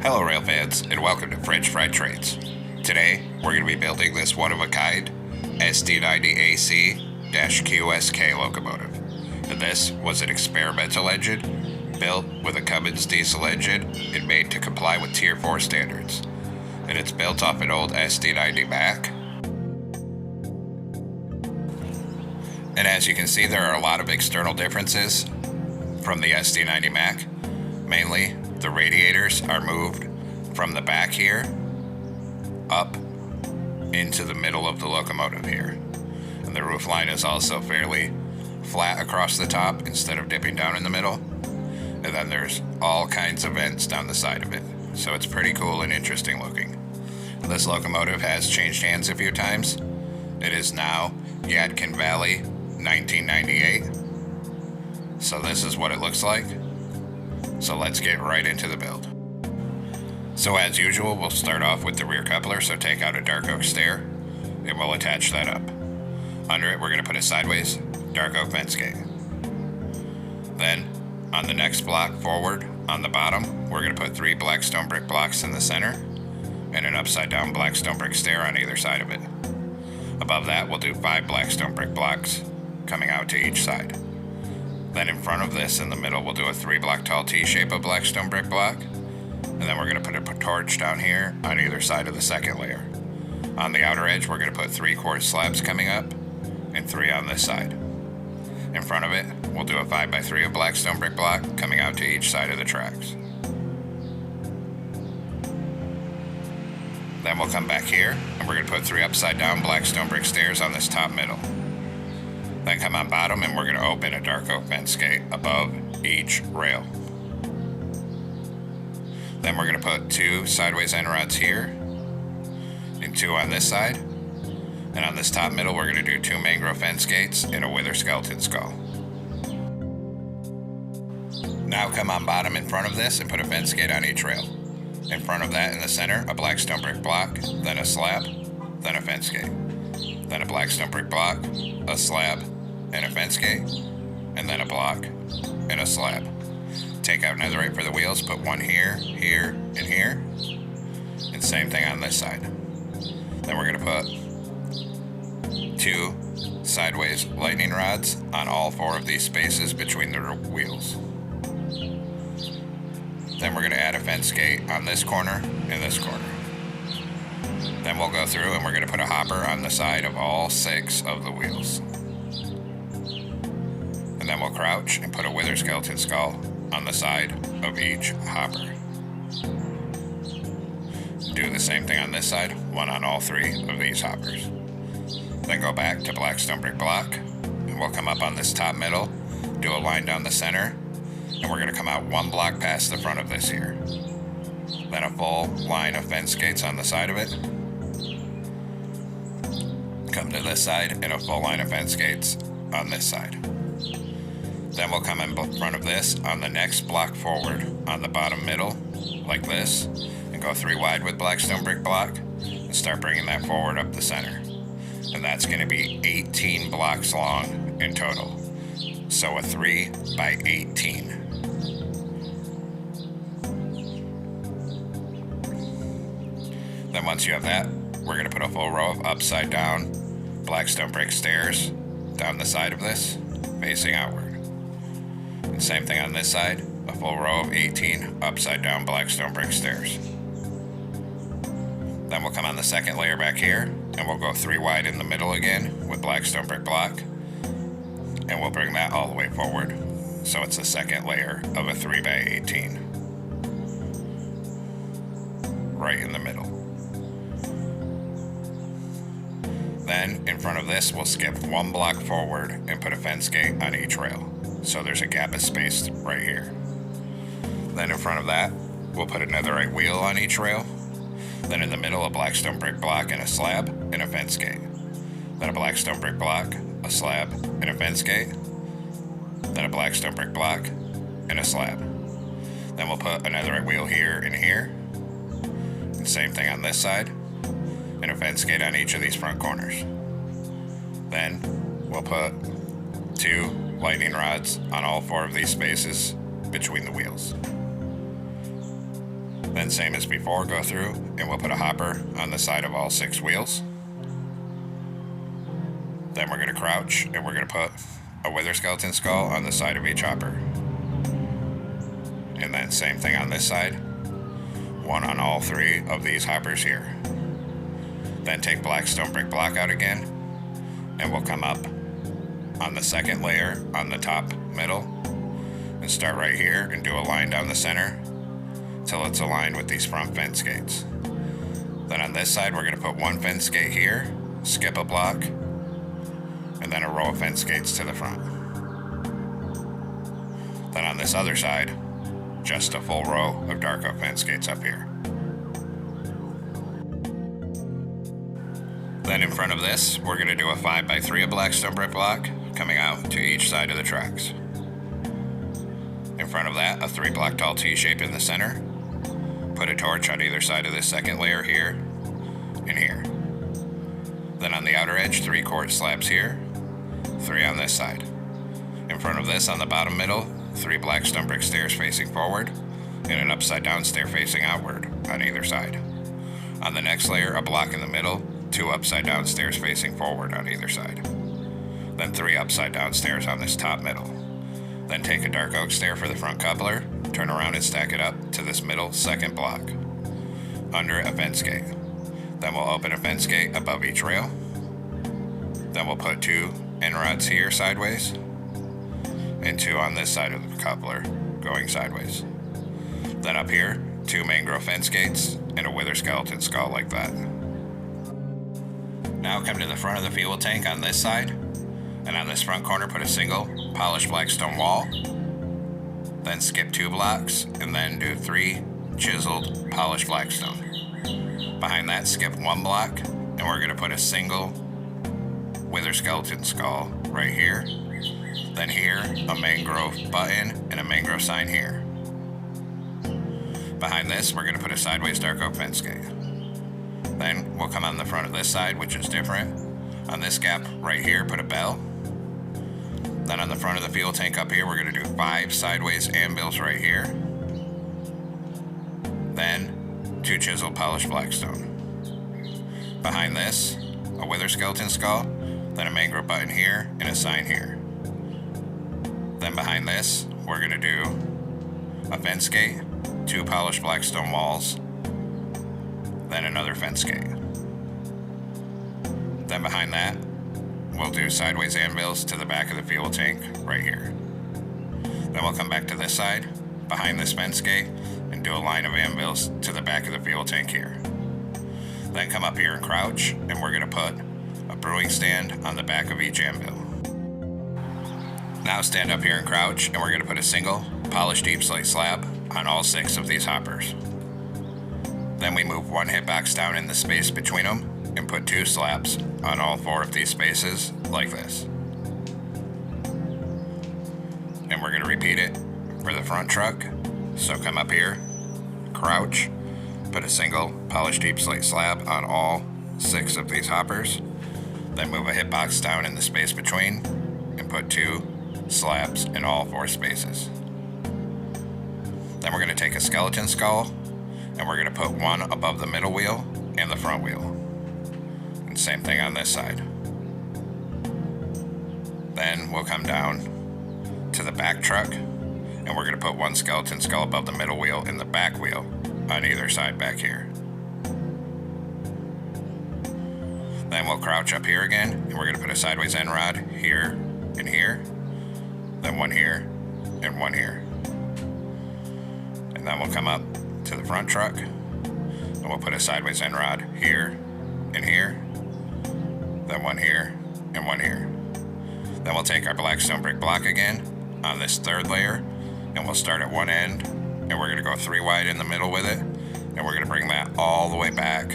Hello rail fans, and welcome to French Fry Trades. Today, we're going to be building this one-of-a-kind SD90AC-QSK locomotive. And this was an experimental engine built with a Cummins diesel engine and made to comply with Tier 4 standards. And it's built off an old SD90 Mac. And as you can see, there are a lot of external differences from the SD90 Mac. Mainly, the radiators are moved from the back here up into the middle of the locomotive here. And the roof line is also fairly flat across the top instead of dipping down in the middle. And then there's all kinds of vents down the side of it. So it's pretty cool and interesting looking. This locomotive has changed hands a few times. It is now Yadkin Valley 1998. So this is what it looks like. So let's get right into the build. So as usual, we'll start off with the rear coupler, so take out a dark oak stair, and we'll attach that up. Under it, we're going to put a sideways dark oak fence gate. Then, on the next block forward, on the bottom, we're going to put 3 black stone brick blocks in the center, and an upside down black stone brick stair on either side of it. Above that, we'll do 5 black stone brick blocks coming out to each side. Then in front of this, in the middle, we'll do a 3-block tall T-shape of black stone brick block. And then we're going to put a torch down here on either side of the second layer. On the outer edge, we're going to put 3 quartz slabs coming up and 3 on this side. In front of it, we'll do a 5x3 of black stone brick block coming out to each side of the tracks. Then we'll come back here, and we're going to put 3 upside down black stone brick stairs on this top middle. Then come on bottom, and we're going to open a dark oak fence gate above each rail. Then we're going to put 2 sideways end rods here, and 2 on this side. And on this top middle, we're going to do 2 mangrove fence gates and a wither skeleton skull. Now come on bottom in front of this and put a fence gate on each rail. In front of that, in the center, a black stone brick block, then a slab, then a fence gate. Then a black stone brick block, a slab, and a fence gate, and then a block, and a slab. Take out netherite for the wheels, put 1 here, here, and here. And same thing on this side. Then we're going to put 2 sideways lightning rods on all 4 of these spaces between the wheels. Then we're going to add a fence gate on this corner and this corner. Then we'll go through and we're going to put a hopper on the side of all 6 of the wheels. And then we'll crouch and put a wither skeleton skull on the side of each hopper. Do the same thing on this side, 1 on all 3 of these hoppers. Then go back to black stone brick block, and we'll come up on this top middle, do a line down the center, and we're going to come out 1 block past the front of this here. Then a full line of fence gates on the side of it. Come to this side and a full line of fence gates on this side. Then we'll come in front of this on the next block forward on the bottom middle, like this, and go 3 wide with black stone brick block, and start bringing that forward up the center. And that's going to be 18 blocks long in total. So a 3x18. Then once you have that, we're going to put a full row of upside down black stone brick stairs down the side of this, facing outward. And same thing on this side, a full row of 18 upside down black stone brick stairs. Then we'll come on the second layer back here, and we'll go 3 wide in the middle again with black stone brick block, and we'll bring that all the way forward. So it's the second layer of a 3x18. Right in the middle. Then, in front of this, we'll skip 1 block forward and put a fence gate on each rail. So there's a gap of space right here. Then in front of that, we'll put a netherite wheel on each rail. Then in the middle, a black stone brick block and a slab and a fence gate. Then a black stone brick block, a slab, and a fence gate. Then a black stone brick block and a slab. Then we'll put a netherite wheel here and here. And same thing on this side. And a fence gate on each of these front corners. Then we'll put 2 lightning rods on all 4 of these spaces between the wheels. Then same as before, go through and we'll put a hopper on the side of all 6 wheels. Then we're going to crouch and we're going to put a wither skeleton skull on the side of each hopper. And then same thing on this side, one on all 3 of these hoppers here. Then take black stone brick block out again, and we'll come up on the second layer on the top middle and start right here and do a line down the center till it's aligned with these front fence gates. Then on this side we're going to put 1 fence gate here, skip a block, and then a row of fence gates to the front. Then on this other side, just a full row of dark oak fence gates up here. Then in front of this, we're going to do a 5x3 of black stone brick block coming out to each side of the tracks. In front of that, a 3 block tall T-shape in the center. Put a torch on either side of this second layer here and here. Then on the outer edge, 3 quartz slabs here, 3 on this side. In front of this, on the bottom middle, 3 black stone brick stairs facing forward and an upside down stair facing outward on either side. On the next layer, a block in the middle, 2 upside down stairs facing forward on either side. Then 3 upside down stairs on this top middle. Then take a dark oak stair for the front coupler, turn around and stack it up to this middle second block, under a fence gate. Then we'll open a fence gate above each rail. Then we'll put 2 end rods here sideways, and 2 on this side of the coupler, going sideways. Then up here, 2 mangrove fence gates, and a wither skeleton skull like that. Now come to the front of the fuel tank on this side, and on this front corner put a single polished black stone wall. Then skip 2 blocks, and then do 3 chiseled polished black stone. Behind that, skip 1 block, and we're going to put a single wither skeleton skull right here. Then here, a mangrove button and a mangrove sign here. Behind this, we're going to put a sideways dark oak fence gate. Then we'll come on the front of this side, which is different. On this gap right here, put a bell. Then on the front of the fuel tank up here, we're going to do 5 sideways anvils right here. Then 2 chiseled polished black stone. Behind this, a wither skeleton skull, then a mangrove button here and a sign here. Then behind this, we're going to do a fence gate, 2 polished black stone walls, then another fence gate. Then behind that, we'll do sideways anvils to the back of the fuel tank right here. Then we'll come back to this side, behind this fence gate, and do a line of anvils to the back of the fuel tank here. Then come up here and crouch, and we're going to put a brewing stand on the back of each anvil. Now stand up here and crouch, and we're going to put a single polished deep slate slab on all 6 of these hoppers. Then we move 1 hitbox down in the space between them and put 2 slabs on all 4 of these spaces like this. And we're going to repeat it for the front truck. So come up here, crouch, put a single polished deep slate slab on all 6 of these hoppers. Then move a hitbox down in the space between and put 2 slabs in all 4 spaces. Then we're going to take a skeleton skull and we're going to put 1 above the middle wheel and the front wheel. And same thing on this side. Then we'll come down to the back truck and we're going to put 1 skeleton skull above the middle wheel and the back wheel on either side back here. Then we'll crouch up here again and we're going to put a sideways end rod here and here, then 1 here and 1 here. And then we'll come up to the front truck and we'll put a sideways end rod here and here, then 1 here and 1 here. Then we'll take our black stone brick block again on this 3rd layer and we'll start at one end and we're going to go 3 wide in the middle with it, and we're going to bring that all the way back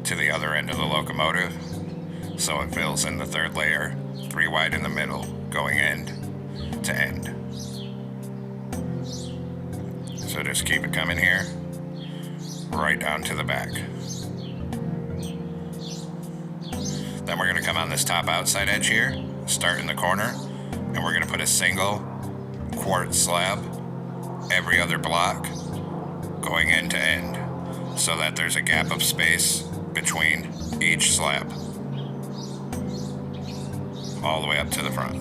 to the other end of the locomotive so it fills in the 3rd layer, 3 wide in the middle, going end to end. So just keep it coming here, right down to the back. Then we're going to come on this top outside edge here, start in the corner, and we're going to put a single quartz slab every other block going end to end, so that there's a gap of space between each slab, all the way up to the front.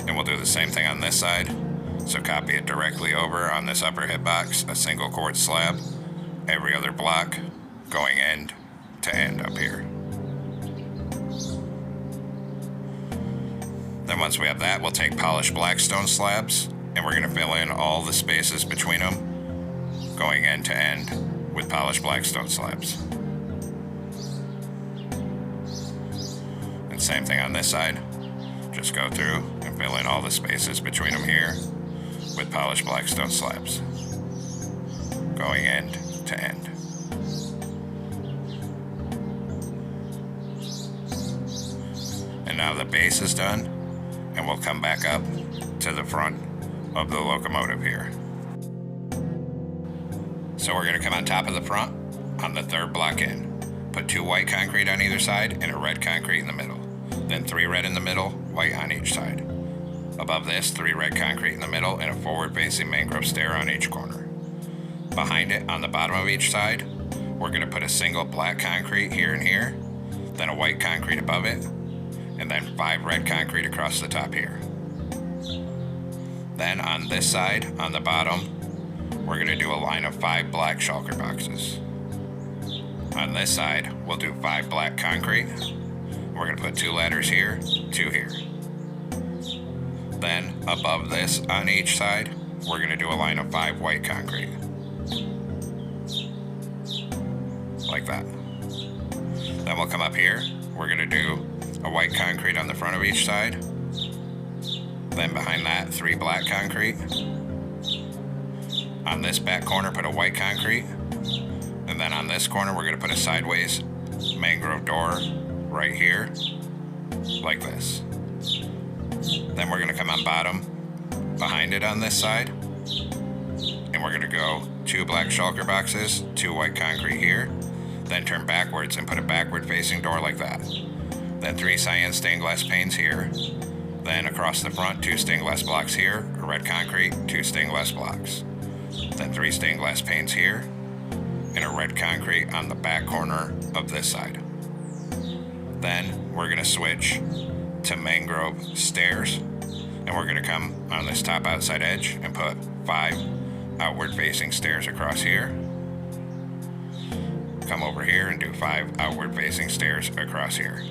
And we'll do the same thing on this side. So copy it directly over on this upper head box, a single quartz slab, every other block going end to end up here. Then once we have that, we'll take polished blackstone slabs and we're going to fill in all the spaces between them going end to end with polished blackstone slabs. And same thing on this side. Just go through and fill in all the spaces between them here with polished blackstone slabs going end to end. And now the base is done, and we'll come back up to the front of the locomotive here. So we're going to come on top of the front on the third block in. Put 2 white concrete on either side and a red concrete in the middle. Then 3 red in the middle, white on each side. Above this, 3 red concrete in the middle and a forward-facing mangrove stair on each corner. Behind it, on the bottom of each side, we're going to put a single black concrete here and here, then a white concrete above it, and then 5 red concrete across the top here. Then on this side, on the bottom, we're going to do a line of 5 black shulker boxes. On this side, we'll do 5 black concrete. We're going to put 2 ladders here, 2 here. Then above this on each side, we're going to do a line of 5 white concrete. Like that. Then we'll come up here. We're going to do a white concrete on the front of each side. Then behind that, 3 black concrete. On this back corner, put a white concrete. And then on this corner, we're going to put a sideways mangrove door right here, like this. Then we're going to come on bottom behind it on this side. And we're going to go 2 black shulker boxes, 2 white concrete here. Then turn backwards and put a backward facing door like that. Then 3 cyan stained glass panes here. Then across the front, 2 stained glass blocks here, a red concrete, 2 stained glass blocks. Then 3 stained glass panes here, and a red concrete on the back corner of this side. Then we're going to switch to mangrove stairs, and we're going to come on this top outside edge and put 5 outward facing stairs across here. Come over here and do 5 outward facing stairs across here.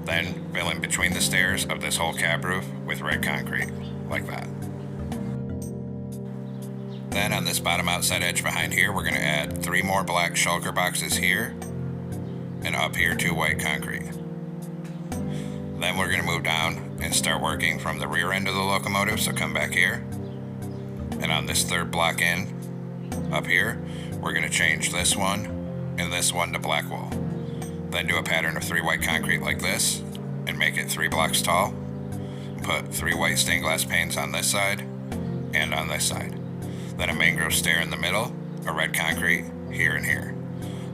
Then fill in between the stairs of this whole cab roof with red concrete, like that. Then on this bottom outside edge behind here, we're going to add 3 more black shulker boxes here, and up here 2 white concrete. Then we're going to move down and start working from the rear end of the locomotive, so come back here. And on this third block in, up here, we're going to change this one and this one to black wool. Then do a pattern of 3 white concrete like this, and make it 3 blocks tall. Put 3 white stained glass panes on this side, and on this side. Then a mangrove stair in the middle, a red concrete here and here.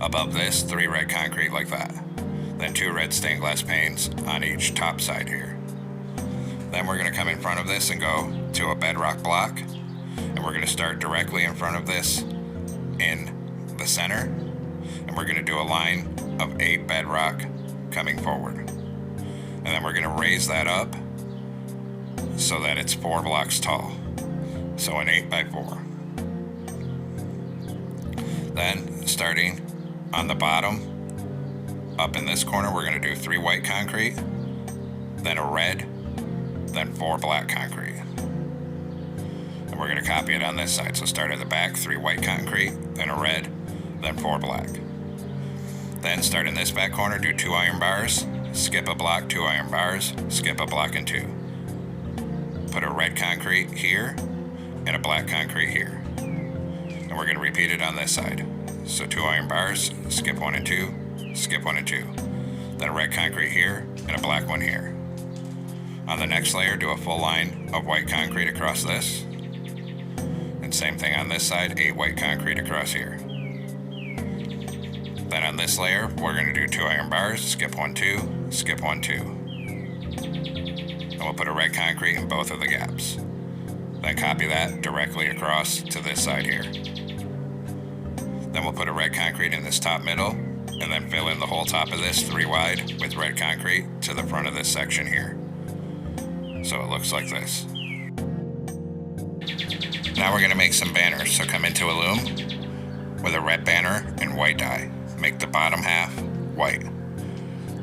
Above this, 3 red concrete like that. Then 2 red stained glass panes on each top side here. Then we're going to come in front of this and go to a bedrock block, and we're going to start directly in front of this in the center, and we're going to do a line of 8 bedrock coming forward. And then we're going to raise that up so that it's 4 blocks tall. So an 8x4. Then starting on the bottom, up in this corner, we're going to do 3 white concrete, then a red, then 4 black concrete. And we're going to copy it on this side. So start at the back, 3 white concrete, then a red, then 4 black. Then start in this back corner, do 2 iron bars, skip a block, 2 iron bars, skip a block and 2. Put a red concrete here and a black concrete here. And we're going to repeat it on this side. So 2 iron bars, skip 1 and 2, skip 1 and 2. Then a red concrete here and a black one here. On the next layer, do a full line of white concrete across this. And same thing on this side, 8 white concrete across here. Then on this layer, we're going to do 2 iron bars, skip 1, 2, skip 1, 2. And we'll put a red concrete in both of the gaps. Then copy that directly across to this side here. Then we'll put a red concrete in this top middle, and then fill in the whole top of this 3 wide with red concrete to the front of this section here. So it looks like this. Now we're going to make some banners, so come into a loom with a red banner and white dye. Make the bottom half white.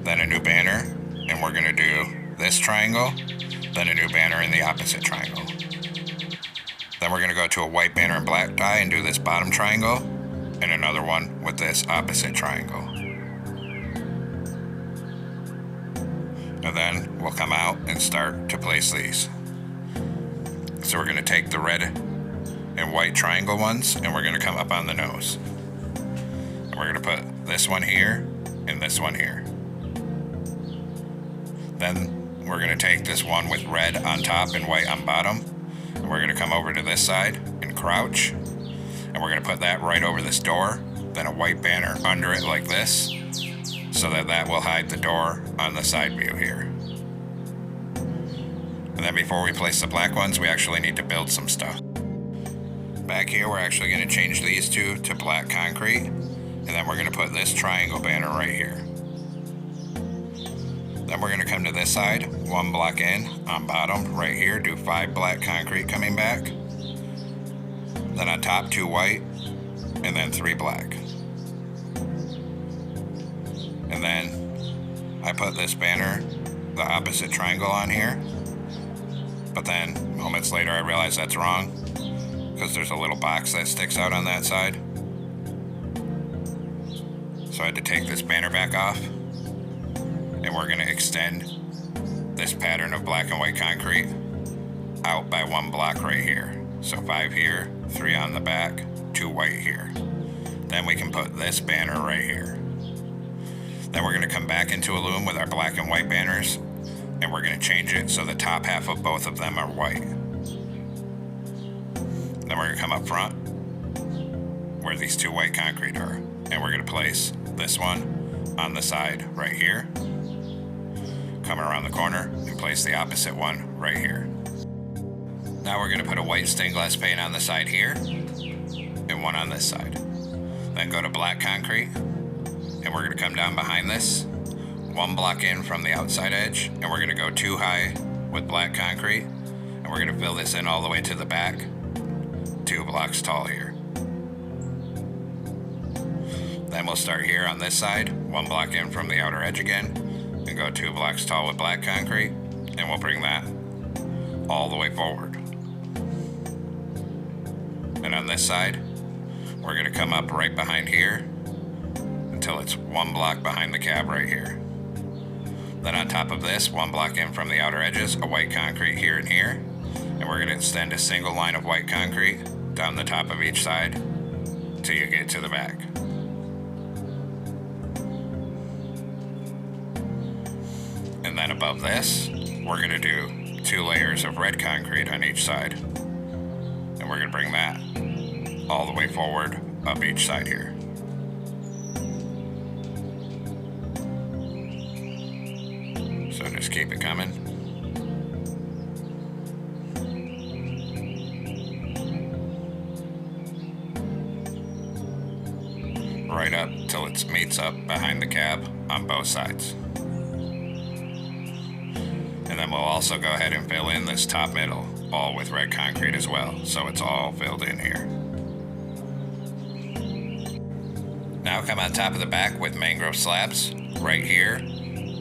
Then a new banner, and we're going to do this triangle, then a new banner in the opposite triangle. Then we're going to go to a white banner and black dye and do this bottom triangle, and another one with this opposite triangle. And then we'll come out and start to place these. So we're going to take the red and white triangle ones, and we're going to come up on the nose. And we're going to put this one here and this one here. Then we're going to take this one with red on top and white on bottom, and we're going to come over to this side and crouch, and we're going to put that right over this door, then a white banner under it like this, so that will hide the door on the side view here. And then before we place the black ones, we actually need to build some stuff. Back here, we're actually going to change these two to black concrete, and then we're going to put this triangle banner right here. Then we're going to come to this side, 1 block in, on bottom, right here, do 5 black concrete coming back. Then on top, 2 white, and then 3 black. And then I put this banner, the opposite triangle on here, but then moments later I realized that's wrong, because there's a little box that sticks out on that side. So I had to take this banner back off, and we're going to extend this pattern of black and white concrete out by 1 block right here. So 5 here, 3 on the back, 2 white here. Then we can put this banner right here. Then we're going to come back into a loom with our black and white banners, and we're going to change it so the top half of both of them are white. Then we're going to come up front where these 2 white concrete are, and we're going to place this one on the side right here, come around the corner and place the opposite one right here. Now we're going to put a white stained glass pane on the side here and one on this side. Then go to black concrete, and we're going to come down behind this 1 block in from the outside edge, and we're going to go 2 high with black concrete, and we're going to fill this in all the way to the back, 2 blocks tall here. Then we'll start here on this side, 1 block in from the outer edge again, and go 2 blocks tall with black concrete, and we'll bring that all the way forward. And on this side, we're going to come up right behind here until it's 1 block behind the cab right here. Then on top of this, 1 block in from the outer edges, a white concrete here and here, and we're going to extend a single line of white concrete down the top of each side till you get to the back. And then above this, we're going to do 2 layers of red concrete on each side, and we're going to bring that all the way forward up each side here. So just keep it coming. Right up till it meets up behind the cab on both sides. And then we'll also go ahead and fill in this top middle, all with red concrete as well, so it's all filled in here. Now come on top of the back with mangrove slabs, right here,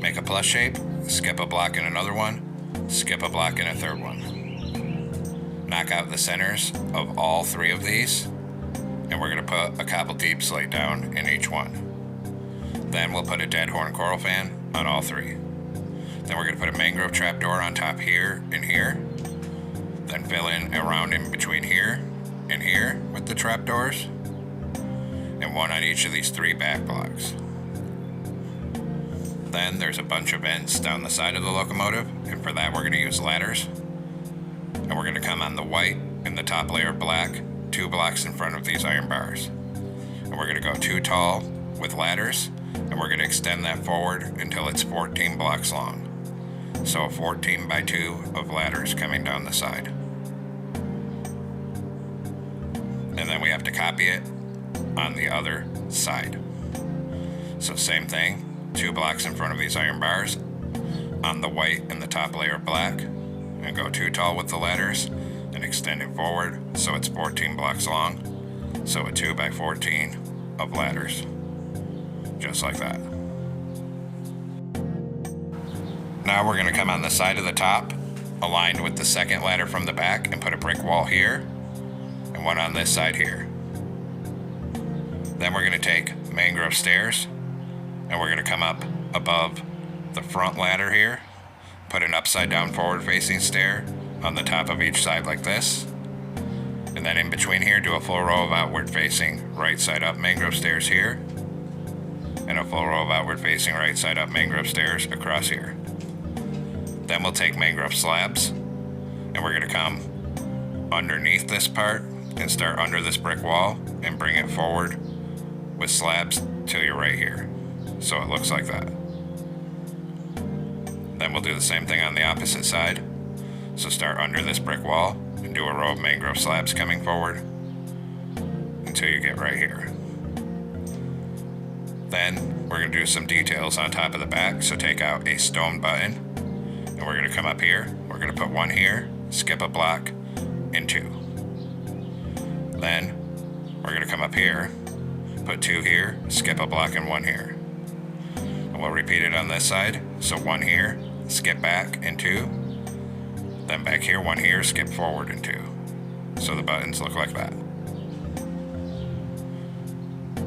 make a plus shape, skip a block in another one, skip a block in a third one. Knock out the centers of all 3 of these, and we're going to put a cobble deep slate down in each one. Then we'll put a dead horn coral fan on all 3. Then we're going to put a mangrove trapdoor on top here and here. Then fill in around in between here and here with the trapdoors, and 1 on each of these 3 back blocks. Then there's a bunch of vents down the side of the locomotive, and for that we're going to use ladders. And we're going to come on the white in the top layer of black, 2 blocks in front of these iron bars. And we're going to go 2 tall with ladders, and we're going to extend that forward until it's 14 blocks long. So 14 by 2 of ladders coming down the side. and then we have to copy it on the other side. So same thing, 2 blocks in front of these iron bars on the white and the top layer of black, and go 2 tall with the ladders and extend it forward so it's 14 blocks long. So a 2 by 14 of ladders, just like that. Now we're going to come on the side of the top, aligned with the second ladder from the back, and put a brick wall here and one on this side here. Then we're going to take mangrove stairs and we're going to come up above the front ladder here, put an upside down forward facing stair on the top of each side like this, and then in between here do a full row of outward facing right side up mangrove stairs here, and a full row of outward facing right side up mangrove stairs across here. Then we'll take mangrove slabs and we're going to come underneath this part and start under this brick wall and bring it forward with slabs till you're right here. So it looks like that. Then we'll do the same thing on the opposite side. So start under this brick wall and do a row of mangrove slabs coming forward until you get right here. Then we're going to do some details on top of the back. So take out a stone button and we're going to come up here. We're going to put 1 here, skip a block, and 2. Then we're going to come up here, put 2 here, skip a block, and 1 here. And we'll repeat it on this side. So 1 here, skip back, and 2. Then back here, 1 here, skip forward, and 2. So the buttons look like that.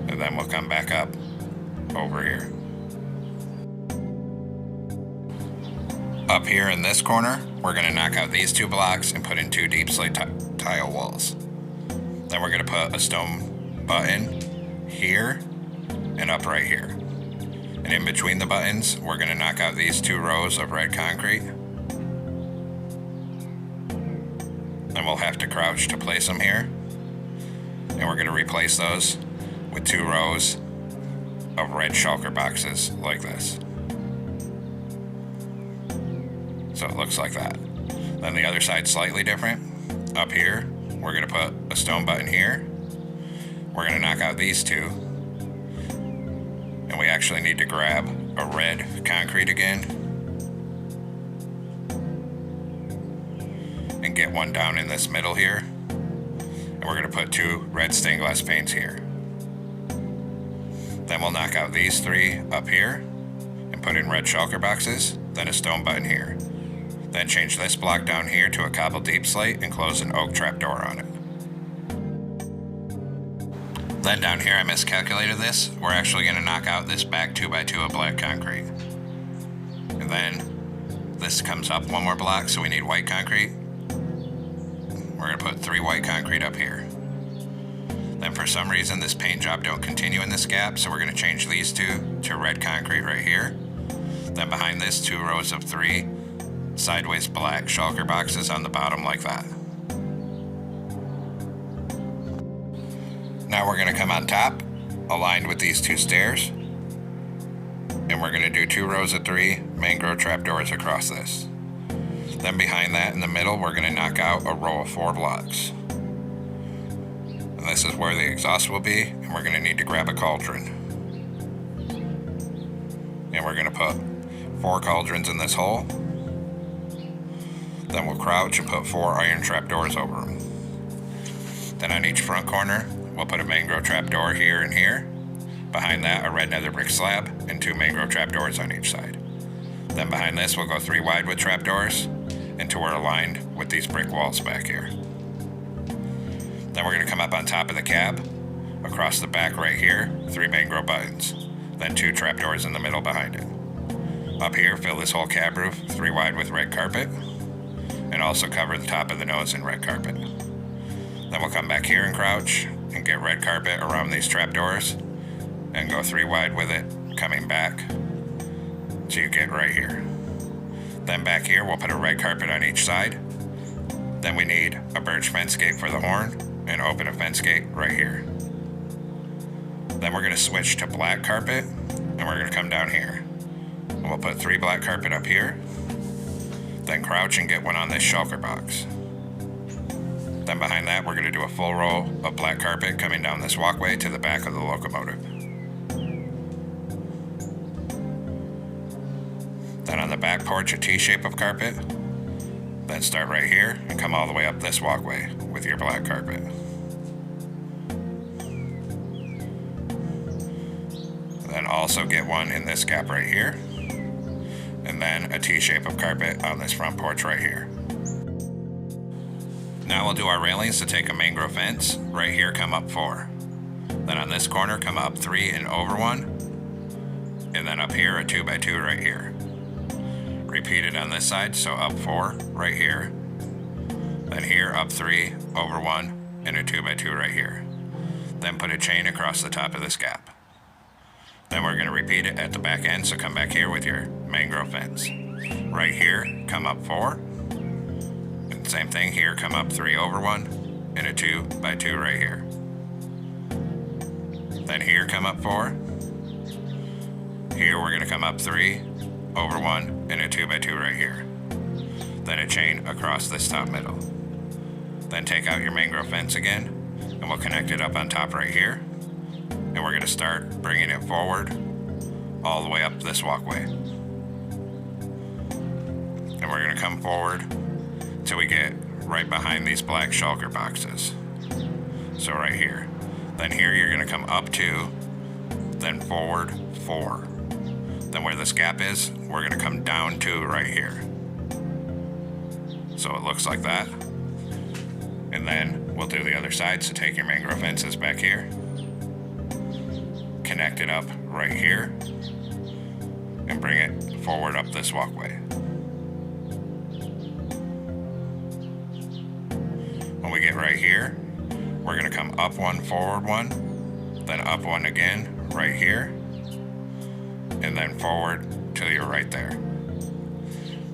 And then we'll come back up over here. Up here in this corner, we're going to knock out these 2 blocks and put in 2 deep slate tile walls. Then we're going to put a stone button here and up right here. And in between the buttons, we're going to knock out these 2 rows of red concrete. And we'll have to crouch to place them here. And we're going to replace those with 2 rows of red shulker boxes like this. So it looks like that. Then the other side's slightly different. Up here, we're going to put a stone button here. We're going to knock out these 2. And we actually need to grab a red concrete again and get one down in this middle here. And we're going to put 2 red stained glass panes here. Then we'll knock out these 3 up here and put in red shulker boxes, then a stone button here. Then change this block down here to a cobble deep slate and close an oak trap door on it. Then down here I miscalculated this. We're actually going to knock out this back 2x2 of black concrete. And then this comes up 1 more block, so we need white concrete. We're going to put 3 white concrete up here. Then for some reason this paint job don't continue in this gap, so we're going to change these 2 to red concrete right here. Then behind this, 2 rows of 3 sideways black shulker boxes on the bottom like that. Now we're going to come on top, aligned with these 2 stairs, and we're going to do 2 rows of 3 mangrove trapdoors across this. Then behind that in the middle, we're going to knock out a row of 4 blocks. And this is where the exhaust will be, and we're going to need to grab a cauldron. And we're going to put 4 cauldrons in this hole. Then we'll crouch and put 4 iron trapdoors over them. Then on each front corner, we'll put a mangrove trapdoor here and here. Behind that, a red nether brick slab and 2 mangrove trapdoors on each side. Then behind this, we'll go 3 wide with trapdoors until we're aligned with these brick walls back here. Then we're going to come up on top of the cab, across the back right here, 3 mangrove buttons, then 2 trapdoors in the middle behind it. Up here, fill this whole cab roof 3 wide with red carpet, and also cover the top of the nose in red carpet. Then we'll come back here and crouch and get red carpet around these trapdoors and go 3 wide with it, coming back till you get right here. Then back here, we'll put a red carpet on each side. Then we need a birch fence gate for the horn and open a fence gate right here. Then we're going to switch to black carpet and we're going to come down here. And we'll put 3 black carpet up here. Then crouch and get one on this shulker box. Then behind that, we're going to do a full roll of black carpet coming down this walkway to the back of the locomotive. Then on the back porch, a T-shape of carpet. Then start right here and come all the way up this walkway with your black carpet. Then also get one in this gap right here. And then a T-shape of carpet on this front porch right here. Now we'll do our railings to take a mangrove fence. Right here, come up 4. Then on this corner, come up 3 and over 1. And then up here, a 2x2 right here. Repeat it on this side, so up 4 right here. Then here, up 3, over 1, and a 2x2 right here. Then put a chain across the top of this gap. Then we're going to repeat it at the back end, so come back here with your mangrove fence. Right here, come up 4. And same thing here, come up 3 over 1, and a 2x2 right here. Then here, come up 4. Here we're going to come up 3, over 1, and a 2x2 right here. Then a chain across this top middle. Then take out your mangrove fence again, and we'll connect it up on top right here. And we're going to start bringing it forward all the way up this walkway. And we're going to come forward till we get right behind these black shulker boxes. So right here. Then here you're going to come up 2, then forward 4. Then where this gap is, we're going to come down 2 right here. So it looks like that. And then we'll do the other side, so take your mangrove fences back here. Connect it up right here. And bring it forward up this walkway. When we get right here, we're going to come up 1, forward 1, then up 1 again, right here, and then forward till you're right there.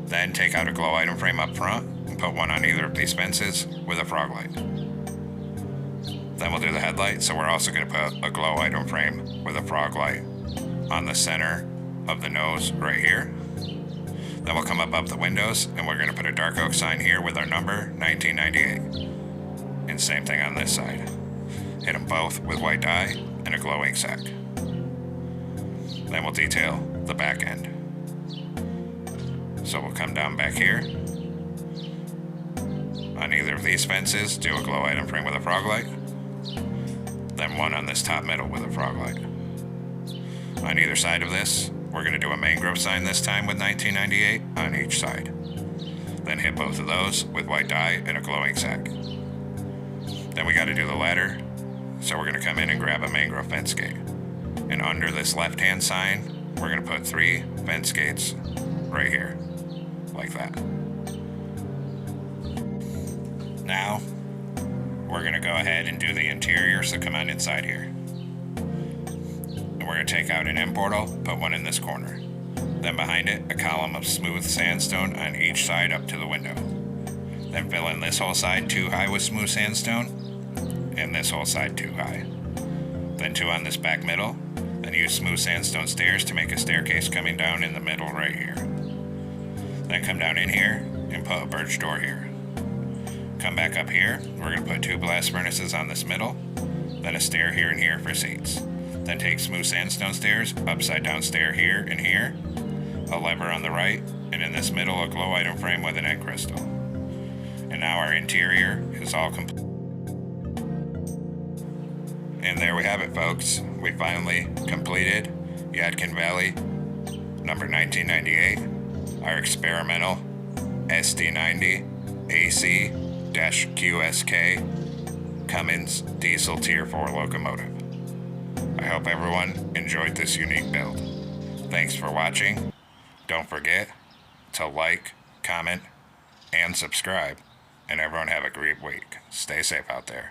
Then take out a glow item frame up front and put one on either of these fences with a frog light. Then we'll do the headlight, so we're also going to put a glow item frame with a frog light on the center of the nose right here. Then we'll come up the windows, and we're going to put a dark oak sign here with our number 1998. And same thing on this side. Hit them both with white dye and a glow ink sac. Then we'll detail the back end. So we'll come down back here. On either of these fences, do a glow item frame with a frog light. Then one on this top middle with a frog light. On either side of this, we're going to do a mangrove sign this time with 1998 on each side. Then hit both of those with white dye and a glowing sac. Then we got to do the ladder, so we're going to come in and grab a mangrove fence gate. And under this left-hand sign, we're going to put 3 fence gates right here, like that. Now, we're going to go ahead and do the interior, so come on inside here. And we're going to take out an end portal, put one in this corner. Then behind it, a column of smooth sandstone on each side up to the window. Then fill in this whole side 2 high with smooth sandstone, and this whole side 2 high. Then 2 on this back middle, then use smooth sandstone stairs to make a staircase coming down in the middle right here. Then come down in here and put a birch door here. Come back up here, we're going to put 2 blast furnaces on this middle, then a stair here and here for seats. Then take smooth sandstone stairs, upside down stair here and here, a lever on the right, and in this middle a glow item frame with an egg crystal. And now our interior is all complete. And there we have it, folks. We finally completed Yadkin Valley number 1998, our experimental SD90AC-QSK Cummins diesel Tier 4 locomotive. I hope everyone enjoyed this unique build. Thanks for watching. Don't forget to like, comment, and subscribe. And everyone have a great week. Stay safe out there.